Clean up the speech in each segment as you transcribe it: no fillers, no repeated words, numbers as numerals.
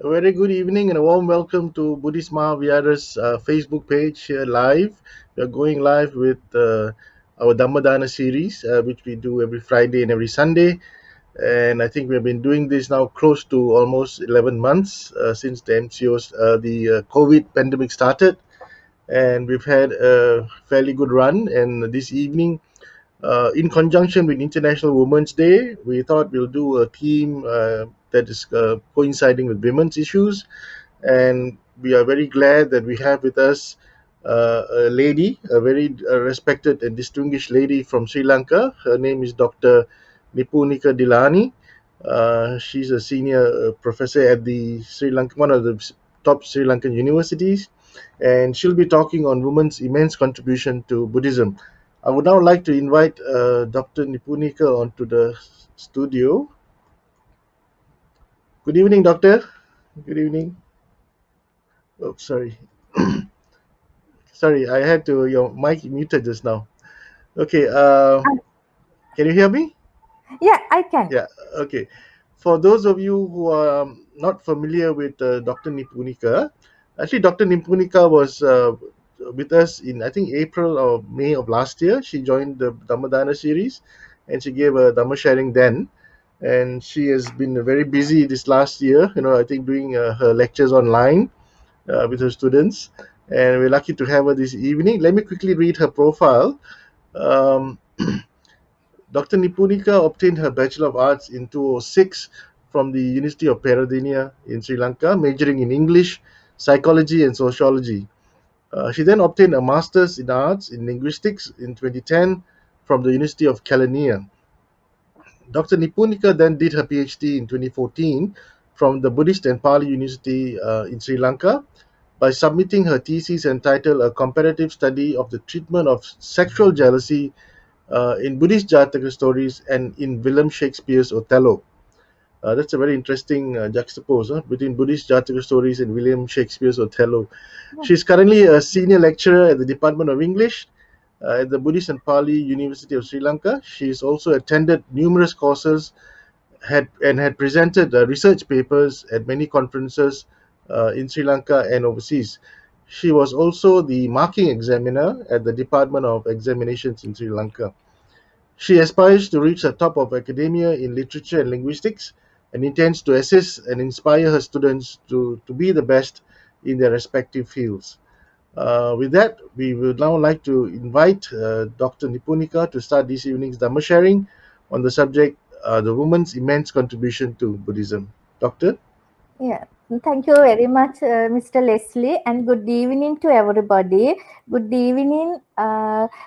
A very good evening and a warm welcome to Buddhist Mahavihara's Facebook page here live. We are going live with our Dhammadana series, which we do every Friday and every Sunday. And I think we have been doing this now close to almost 11 months since the COVID pandemic started. And we've had a fairly good run. And this evening, in conjunction with International Women's Day, we thought we'll do a theme that is coinciding with women's issues, and we are very glad that we have with us a lady, a very respected and distinguished lady from Sri Lanka. Her name is Dr. Nipunika Dilani. She's a senior professor at the Sri Lanka, one of the top Sri Lankan universities, and she'll be talking on women's immense contribution to Buddhism. I would now like to invite Dr. Nipunika onto the studio. Good evening, Doctor. Good evening. Oh, sorry. Sorry, I had to your mic muted just now. Okay, can you hear me? Yeah, I can. Yeah, okay. For those of you who are not familiar with Dr. Nipunika, actually, Dr. Nipunika was with us in, I think, April or May of last year. She joined the Dhammadana series and she gave a Dhamma sharing then. And she has been very busy this last year, I think doing her lectures online with her students. And we're lucky to have her this evening. Let me quickly read her profile. Um, Dr. Nipunika obtained her Bachelor of Arts in 2006 from the University of Peradeniya in Sri Lanka, majoring in English, psychology, and sociology. She then obtained a Master's in Arts in Linguistics in 2010 from the University of Kelaniya. Dr. Nipunika then did her PhD in 2014 from the Buddhist and Pali University in Sri Lanka by submitting her thesis entitled A Comparative Study of the Treatment of Sexual Jealousy in Buddhist Jataka stories and in William Shakespeare's Othello. That's a very interesting juxtapose between Buddhist Jataka stories and William Shakespeare's Othello. She's currently a senior lecturer at the Department of English at the Buddhist and Pali University of Sri Lanka. She's also attended numerous courses had presented research papers at many conferences in Sri Lanka and overseas. She was also the marking examiner at the Department of Examinations in Sri Lanka. She aspires to reach the top of academia in literature and linguistics and intends to assist and inspire her students to be the best in their respective fields. With that, we would now like to invite Dr. Nipunika to start this evening's Dhamma sharing on the subject the woman's immense contribution to Buddhism. Doctor? Yeah. Thank you very much, Mr. Leslie, and good evening to everybody. Good evening,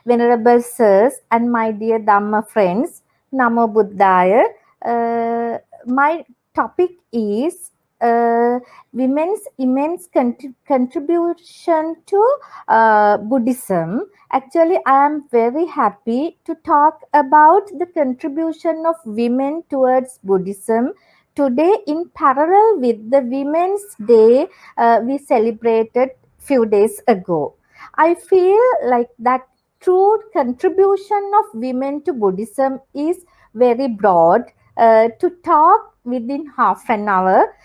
Venerable Sirs and my dear Dhamma friends. Namo Buddhaya. My topic is women's immense contribution to Buddhism. Actually, I am very happy to talk about the contribution of women towards Buddhism today in parallel with the Women's Day we celebrated few days ago. I feel like that true contribution of women to Buddhism is very broad. To talk within half an hour,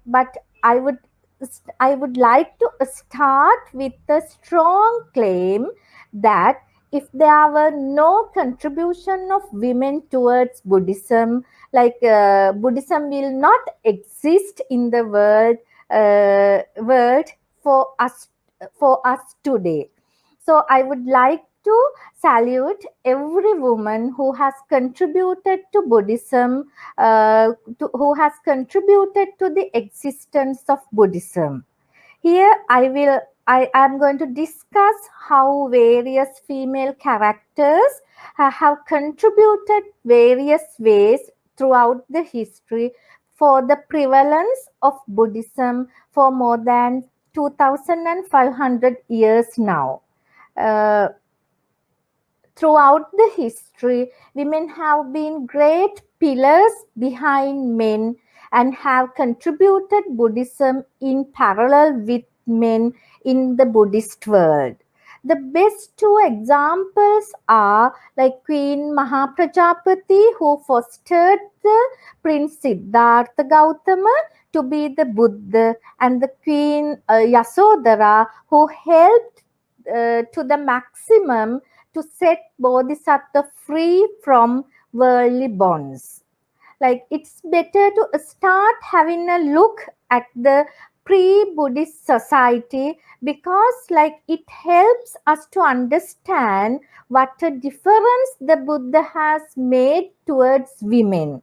but I would like to start with a strong claim that if there were no contribution of women towards Buddhism, Buddhism will not exist in the world for us today. So I would like to salute every woman who has contributed to Buddhism, who has contributed to the existence of Buddhism. Here I am going to discuss how various female characters have contributed various ways throughout the history for the prevalence of Buddhism for more than 2500 years now. Uh, Throughout the history, women have been great pillars behind men and have contributed Buddhism in parallel with men in the Buddhist world. The best two examples are like Queen Mahaprajapati, who fostered the Prince Siddhartha Gautama to be the Buddha, and the Queen Yasodhara, who helped to the maximum to set Bodhisattva free from worldly bonds. Like, it's better to start having a look at the pre-Buddhist society, because like it helps us to understand what a difference the Buddha has made towards women.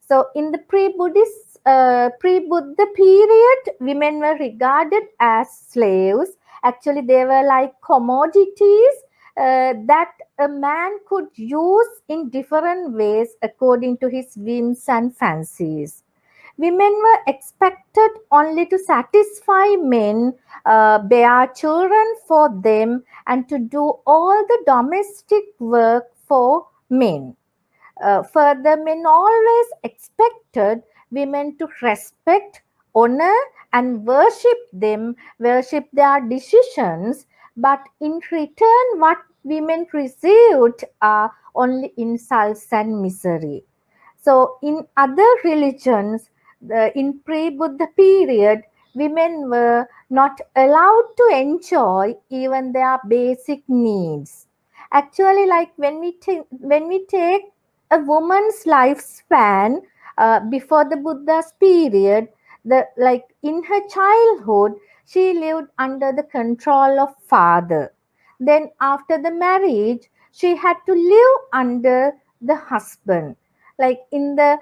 So in the pre-Buddha period, women were regarded as slaves. Actually, they were like commodities that a man could use in different ways according to his whims and fancies. Women were expected only to satisfy men, bear children for them, and to do all the domestic work for men. Further, men always expected women to respect, honor, and worship their decisions, but in return, what women received are only insults and misery. So, in other religions, in pre-Buddha period, women were not allowed to enjoy even their basic needs. Actually, like when we take a woman's lifespan before the Buddha's period, the like in her childhood, she lived under the control of father. Then, after the marriage, she had to live under the husband. Like in her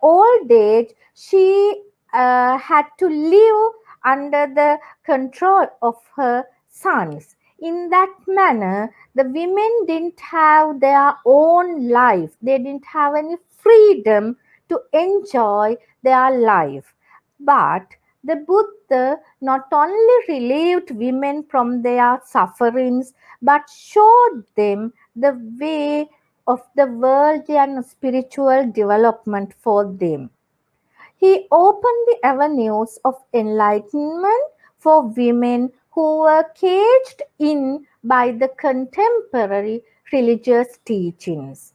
old age, she had to live under the control of her sons. In that manner, the women didn't have their own life. They didn't have any freedom to enjoy their life. But the Buddha not only relieved women from their sufferings, but showed them the way of the worldly and spiritual development for them. He opened the avenues of enlightenment for women who were caged in by the contemporary religious teachings.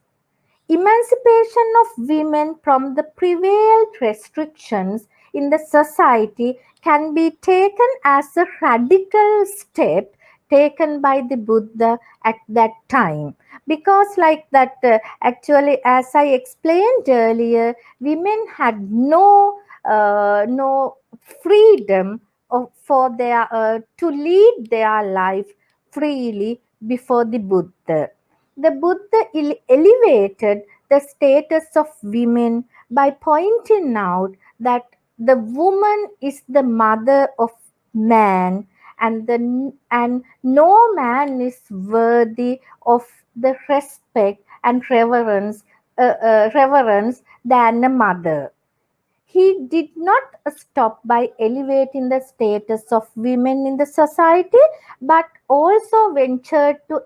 Emancipation of women from the prevalent restrictions in the society can be taken as a radical step taken by the Buddha at that time. Because, like that, actually, as I explained earlier, women had no freedom for their to lead their life freely before the Buddha. The Buddha elevated the status of women by pointing out that the woman is the mother of man, and no man is worthy of the respect and reverence than a mother. He did not stop by elevating the status of women in the society, but also ventured to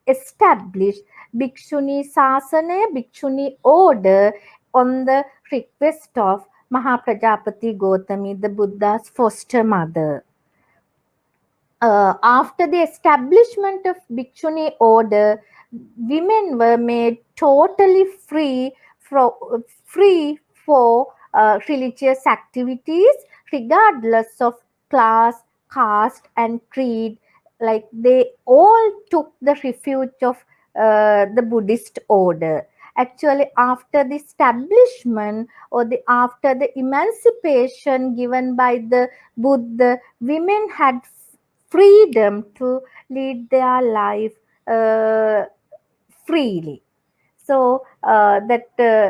establish Bhikshuni Sasana, Bhikshuni order, on the request of Mahaprajapati Gautami, the Buddha's foster mother. After the establishment of Bhikshuni order, women were made totally free for religious activities, regardless of class, caste, and creed. Like, they all took the refuge of the Buddhist order. Actually, after the establishment, or the after the emancipation given by the Buddha, women had freedom to lead their life uh, freely. So that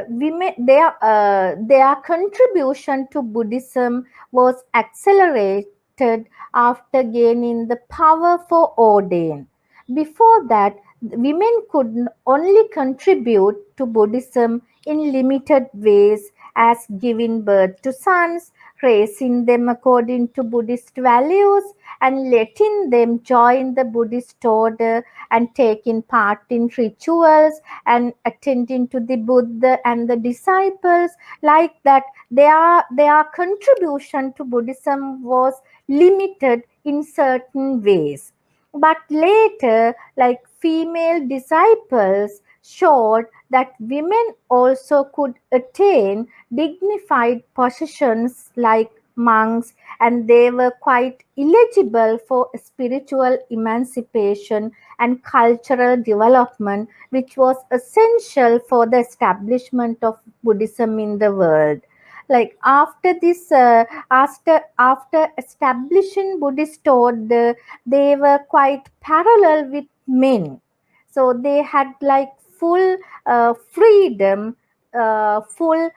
women, their contribution to Buddhism was accelerated after gaining the power for ordain. Before that, women could only contribute to Buddhism in limited ways, as giving birth to sons, raising them according to Buddhist values, and letting them join the Buddhist order and taking part in rituals and attending to the Buddha and the disciples. Like that, their contribution to Buddhism was limited in certain ways. But later, like, female disciples showed that women also could attain dignified positions like monks, and they were quite eligible for spiritual emancipation and cultural development, which was essential for the establishment of Buddhism in the world. Like after establishing Buddhist thought, they were quite parallel with men, so they had like full freedom, full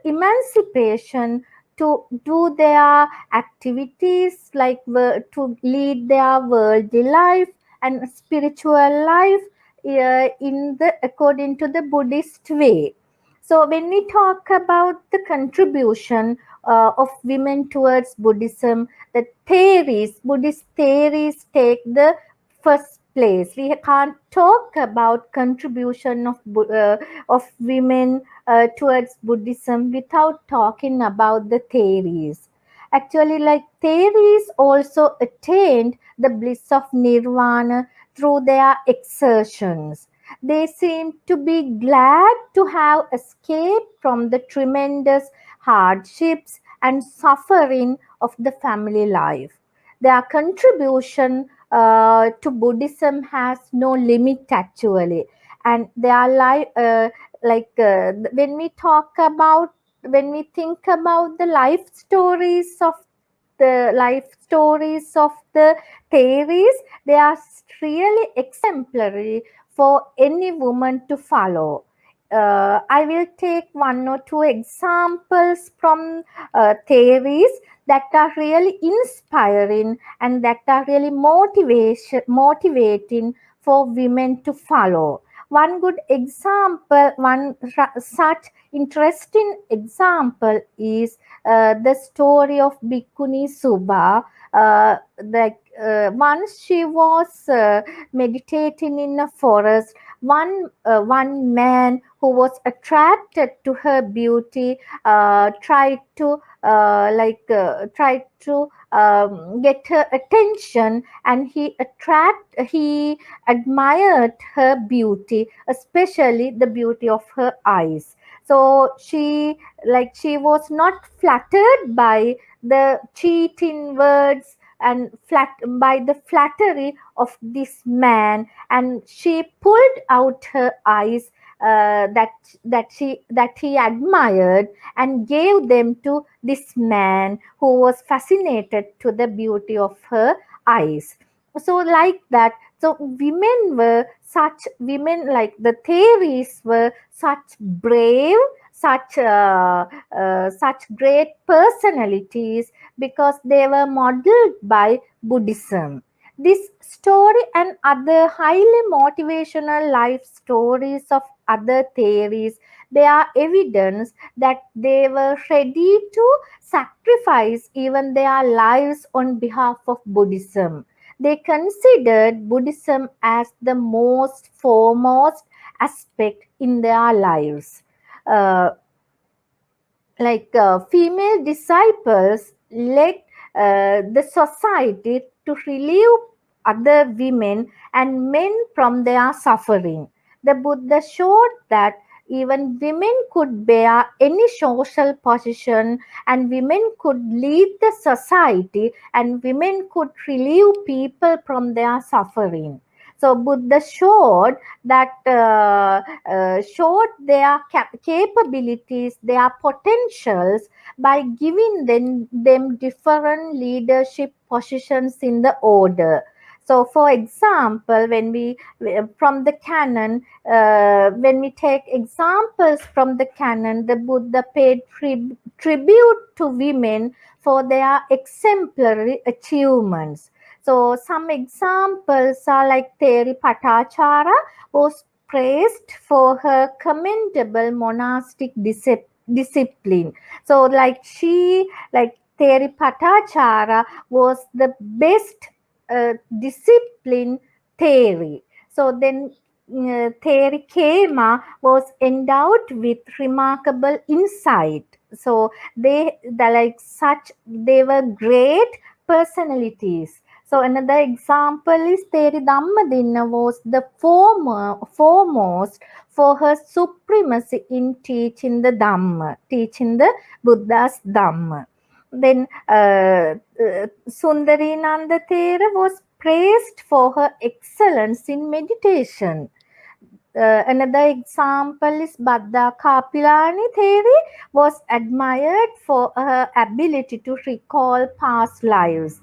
emancipation to do their activities, like to lead their worldly life and spiritual life in the according to the Buddhist way. So when we talk about the contribution of women towards Buddhism, the Buddhist theories take the first place. We can't talk about contribution of women towards Buddhism without talking about the theories. Actually, like theories also attained the bliss of nirvana through their exertions. They seem to be glad to have escaped from the tremendous hardships and suffering of the family life. Their contribution to Buddhism has no limit actually, and their life, when we talk about, when we think about the life stories of the theories, they are really exemplary for any woman to follow. I will take one or two examples from theories that are really inspiring and that are really motivating for women to follow. One good example, such interesting example is the story of Bhikkhuni Subha. Once she was meditating in a forest, one man who was attracted to her beauty tried to get her attention, and he admired her beauty, especially the beauty of her eyes. So she was not flattered by the cheating words and by the flattery of this man, and she pulled out her eyes that he admired, and gave them to this man who was fascinated to the beauty of her eyes. So like that, so women, like the theories were such brave, such great personalities, because they were modeled by Buddhism. This story and other highly motivational life stories of other theories, they are evidence that they were ready to sacrifice even their lives on behalf of Buddhism. They considered Buddhism as the most foremost aspect in their lives. Uh, Female disciples led the society to relieve other women and men from their suffering. The Buddha showed that even women could bear any social position, and women could lead the society, and women could relieve people from their suffering. So Buddha showed their capabilities, their potentials, by giving them different leadership positions in the order. So, for example, from the canon, when we take examples from the canon, the Buddha paid tribute to women for their exemplary achievements. So, some examples are like Teri Patachara was praised for her commendable monastic discipline. So, like Teri Patachara was the best discipline theory. So then Theri Kema was endowed with remarkable insight. So they were great personalities. So another example is Teri Dhammadinna was the foremost for her supremacy in teaching the Dhamma, teaching the Buddha's Dhamma. Then Sundari Nanda Thera was praised for her excellence in meditation. Another example is Bhadda Kapilani Theri was admired for her ability to recall past lives.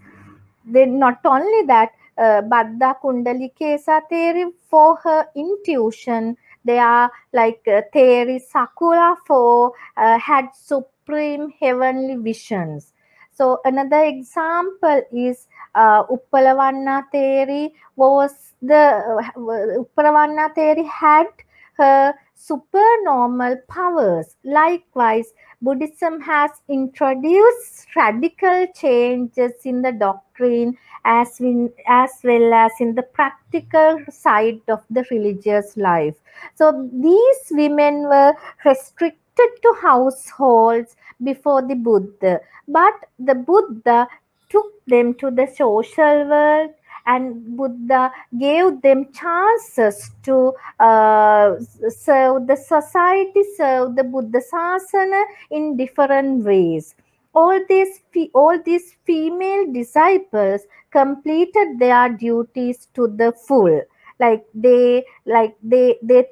Then not only that, Bhadda Kundalikesa theory for her intuition. They are like theory Sakura for had supreme heavenly visions. So another example is Uppalavanna theory was the Uppalavanna theory had her supernormal powers. Likewise, Buddhism has introduced radical changes in the doctrine as well as in the practical side of the religious life. So these women were restricted to households before the Buddha, but the Buddha took them to the social world, and Buddha gave them chances to serve the society, serve the Buddha Sasana in different ways. All these female disciples completed their duties to the full. They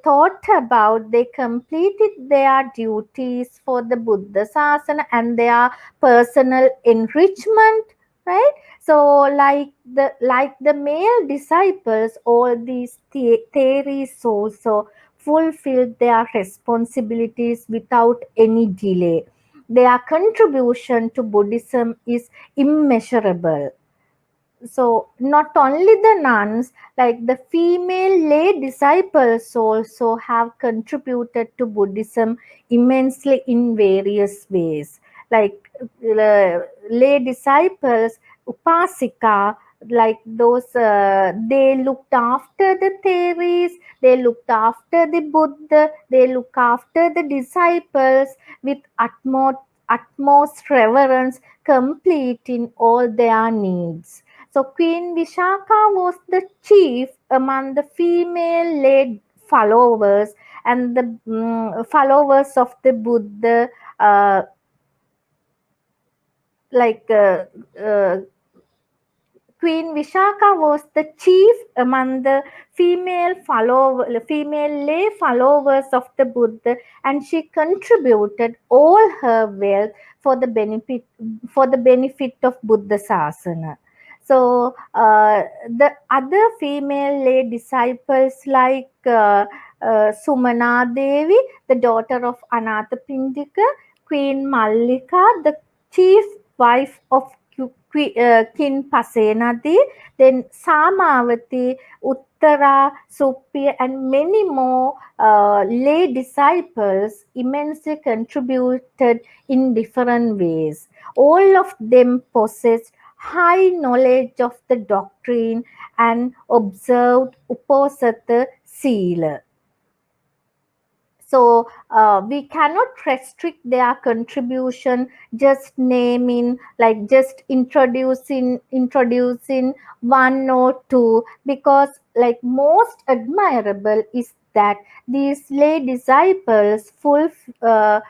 thought about, they completed their duties for the Buddha Sasana and their personal enrichment, right? So like the male disciples, all these theories also fulfilled their responsibilities without any delay. Their contribution to Buddhism is immeasurable. So not only the nuns, like the female lay disciples also have contributed to Buddhism immensely in various ways. Like lay disciples, upasika, like those they looked after the theories, they looked after the Buddha, they look after the disciples with utmost reverence, completing all their needs. So Queen Vishaka was the chief among the female led followers and the followers of the Buddha, uh, like Queen Vishaka was the chief among the female lay followers of the Buddha, and she contributed all her wealth for the benefit of Buddha Sasana. So the other female lay disciples like Sumana Devi, the daughter of Anathapindika, Queen Mallika, the chief wife of Kin Pasenadi, then Samavati, Uttara, Suppi, and many more lay disciples immensely contributed in different ways. All of them possessed high knowledge of the doctrine and observed Uposatha Sila. So we cannot restrict their contribution just naming, like just introducing one or two, because like most admirable is that these lay disciples fulfilled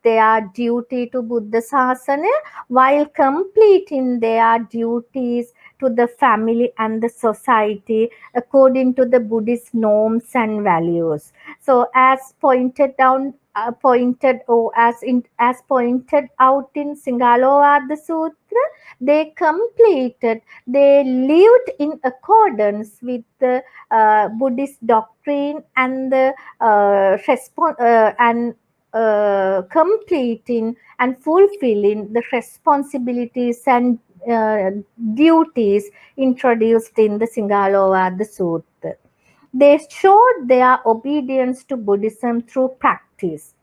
their duty to Buddha Sasana while completing their duties to the family and the society according to the Buddhist norms and values. So as pointed down, as pointed out in Singalovada Sutra, they lived in accordance with the Buddhist doctrine and the completing and fulfilling the responsibilities and duties introduced in the Singalovada Sutra. They showed their obedience to Buddhism through practice.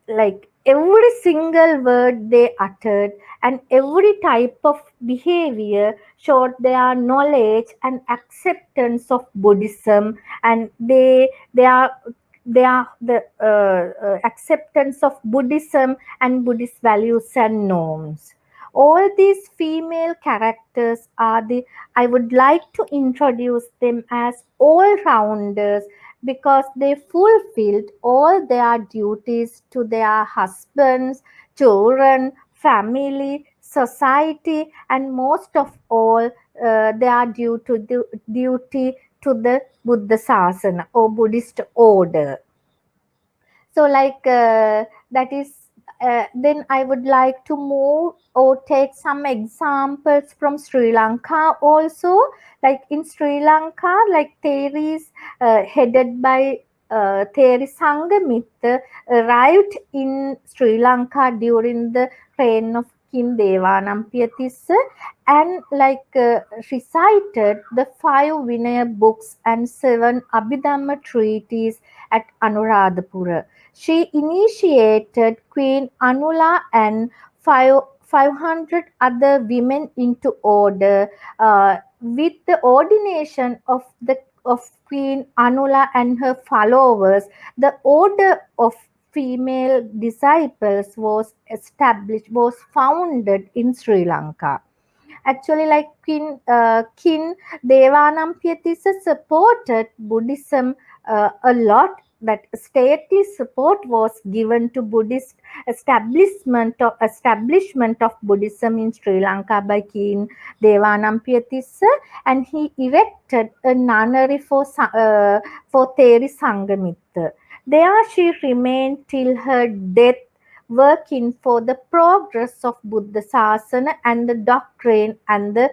Like every single word they uttered and every type of behavior showed their knowledge and acceptance of Buddhism, and they are the acceptance of Buddhism and Buddhist values and norms. All these female characters are the, I would like to introduce them as all rounders because they fulfilled all their duties to their husbands, children, family, society, and most of all, they are due to the duty to the Buddha Sasana or Buddhist order. So that is, then I would like to move or take some examples from Sri Lanka also. Like in Sri Lanka, like there is headed by Theri Sangamitha, arrived in Sri Lanka during the reign of King Devanampiyathissa, and recited the 5 Vinaya books and 7 Abhidhamma treatises at Anuradhapura. She initiated Queen Anula and 500 other women into order. With the ordination of Queen Anula and her followers, the order of female disciples was founded in Sri Lanka. Actually, like King Devanampiyathissa supported Buddhism a lot. That stately support was given to Buddhist establishment of Buddhism in Sri Lanka by King Devanampiyathissa, and he erected a nunnery for Theri Sangamitha. There she remained till her death, working for the progress of Buddha Sasana and the doctrine and the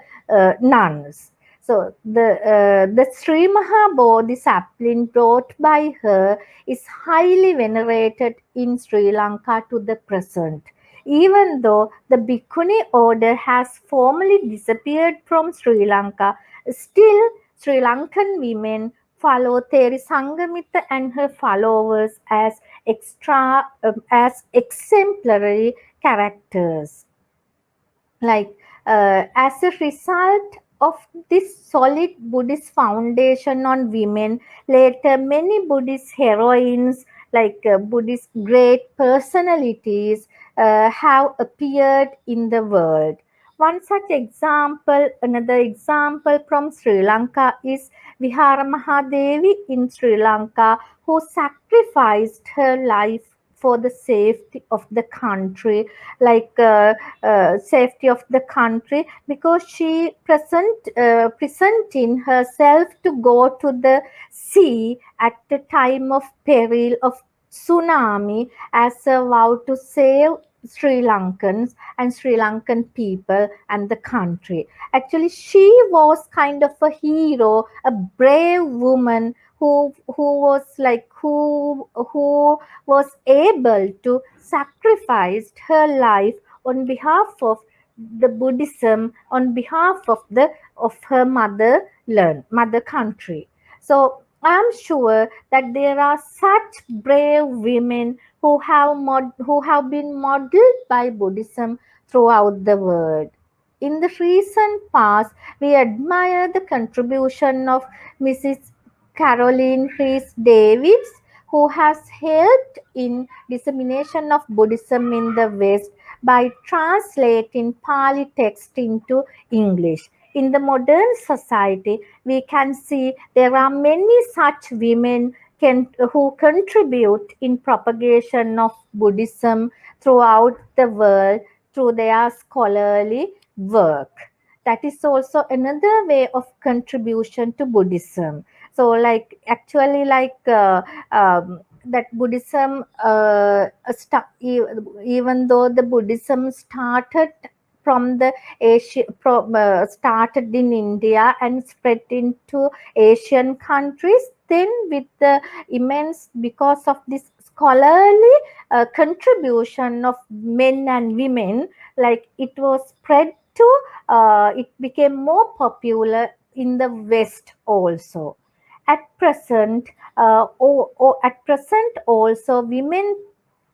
nuns. So the Sri Maha Bodhisattva brought by her is highly venerated in Sri Lanka to the present. Even though the Bhikkhuni order has formally disappeared from Sri Lanka, still Sri Lankan women follow Theri Sangamitha and her followers as exemplary characters. Like as a result of this solid Buddhist foundation on women, later many Buddhist heroines, Buddhist great personalities, have appeared in the world. One such example, another example from Sri Lanka is Vihara Mahadevi in Sri Lanka, who sacrificed her life for the safety of the country, safety of the country, because she presenting herself to go to the sea at the time of peril of tsunami as a vow to save Sri Lankans and Sri Lankan people and the country. Actually, she was kind of a hero, a brave woman who was able to sacrifice her life on behalf of the Buddhism, on behalf of her mother country. So I am sure that there are such brave women who have been modeled by Buddhism throughout the world. In the recent past, we admire the contribution of Mrs. Caroline Rhys Davids, who has helped in dissemination of Buddhism in the West by translating Pali text into English. In the modern society, we can see there are many such women who contribute in propagation of Buddhism throughout the world through their scholarly work. That is also another way of contribution to Buddhism. So that Buddhism, even though the Buddhism started from the started in India and spread into Asian countries, then with the immense, because of this scholarly contribution of men and women, like it was spread to it became more popular in the West also. At present, at present also, women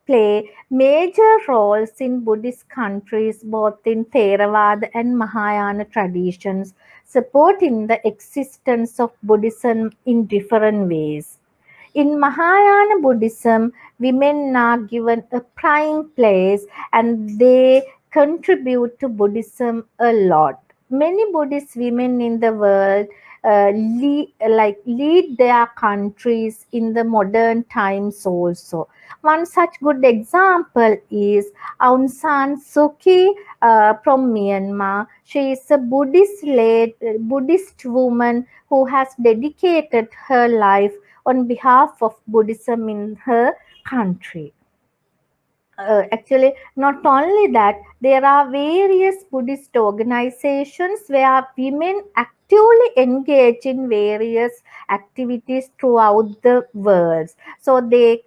play major roles in Buddhist countries, both in Theravada and Mahayana traditions, supporting the existence of Buddhism in different ways. In Mahayana Buddhism, women are given a prime place, and they contribute to Buddhism a lot. Many Buddhist women in the world lead their countries in the modern times also. One such good example is Aung San Suu Kyi from Myanmar. She is a Buddhist woman who has dedicated her life on behalf of Buddhism in her country. Actually, not only that, there are various Buddhist organizations where women actively engage in various activities throughout the world. So they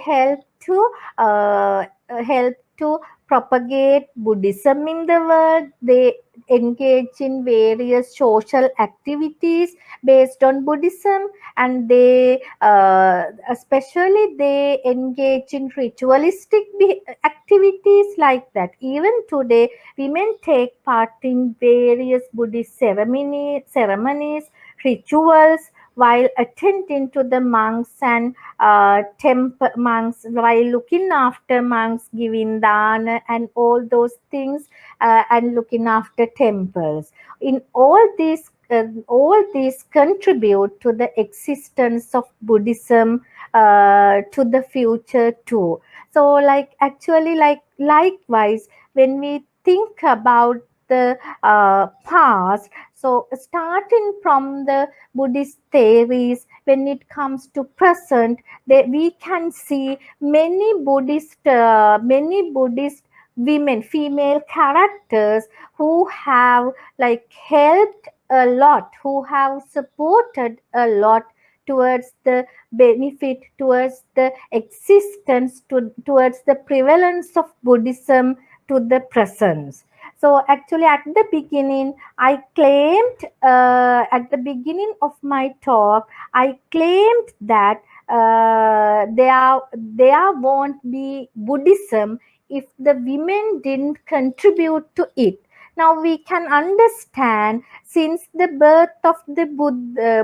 help to propagate Buddhism in the world. They engage in various social activities based on Buddhism, and they especially they engage in ritualistic activities like that. Even today, women take part in various Buddhist ceremonies, rituals, while attending to the monks and monks, while looking after monks, giving dana and all those things, and looking after temples. In all these contribute to the existence of Buddhism to the future too. So, like actually, like likewise, when we think about the past, so starting from the Buddhist theories, when it comes to present, we can see many Buddhist women, female characters who have like helped a lot, who have supported a lot towards the benefit, towards the existence, towards the prevalence of Buddhism to the presence. So actually, at the beginning of my talk, I claimed that there won't be Buddhism if the women didn't contribute to it. Now we can understand, since the birth of the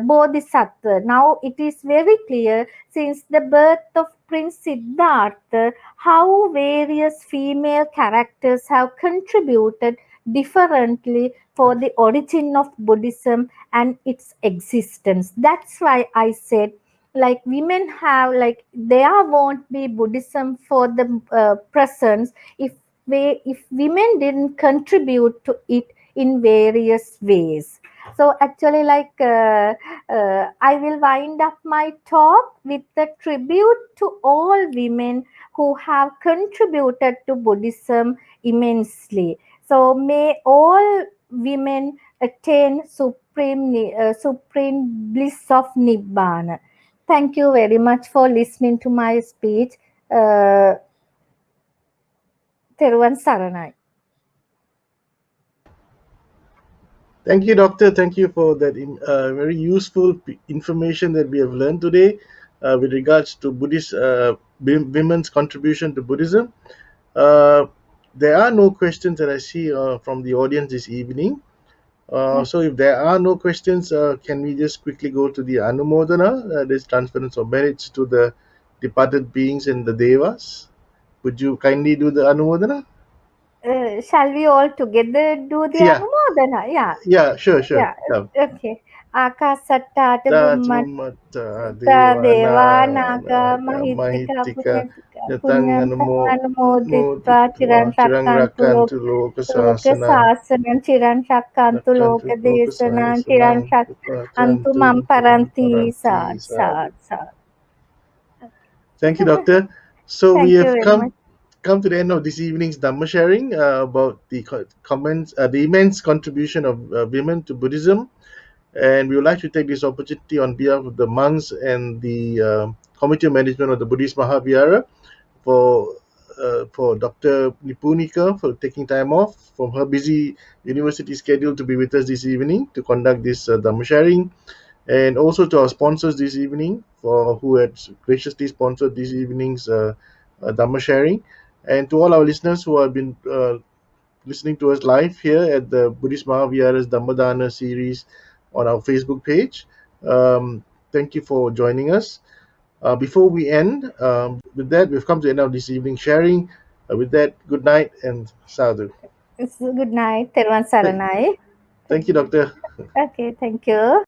Bodhisattva, now it is very clear, since the birth of Prince Siddhartha, how various female characters have contributed differently for the origin of Buddhism and its existence. That's why I said, like, women have, like, there won't be Buddhism for the presence if if women didn't contribute to it in various ways. So actually, I will wind up my talk with the tribute to all women who have contributed to Buddhism immensely. So may all women attain supreme bliss of Nibbana. Thank you very much for listening to my speech. Teruvan Saranai. Thank you, Doctor. Thank you for that very useful information that we have learned today with regards to Buddhist women's contribution to Buddhism. There are no questions that I see from the audience this evening. So if there are no questions, can we just quickly go to the Anumodana, this transference of merits to the departed beings and the Devas? Would you kindly do the Anumodana? Shall we all together do the Yeah, Anumodana? Yeah, yeah, sure, sure. yeah. Yeah. Okay. Akasattata Bummata Tajumata Devana Devanaga Mahitika Mahitika Yatang Punyanta Anumoditva Chiran Chirang Shakkantu Rakantu Loka Loka Sasana Sasanam Chiran Shakkantu Rakantu Loka Loka Desanam Chiran Sasana Shakkantu Rakantu Mamparanti Paranti Sad Sadu. Sad Sad. Thank you, Doctor. So we Thank you have very much. come to the end of this evening's Dhamma sharing about the comments, the immense contribution of women to Buddhism. And we would like to take this opportunity on behalf of the monks and the committee of management of the Buddhist Mahavihara for Dr. Nipunika for taking time off from her busy university schedule to be with us this evening to conduct this Dhamma sharing, and also to our sponsors this evening for who had graciously sponsored this evening's Dhamma sharing, and to all our listeners who have been listening to us live here at the Buddhist Mahavihara's Dhammadana series on our Facebook page. Thank you for joining us. Before we end, with that, we've come to the end of this evening sharing. With that, good night and sadhu. Good night. Terwan Thank, Saranai. thank you, doctor. Okay, thank you.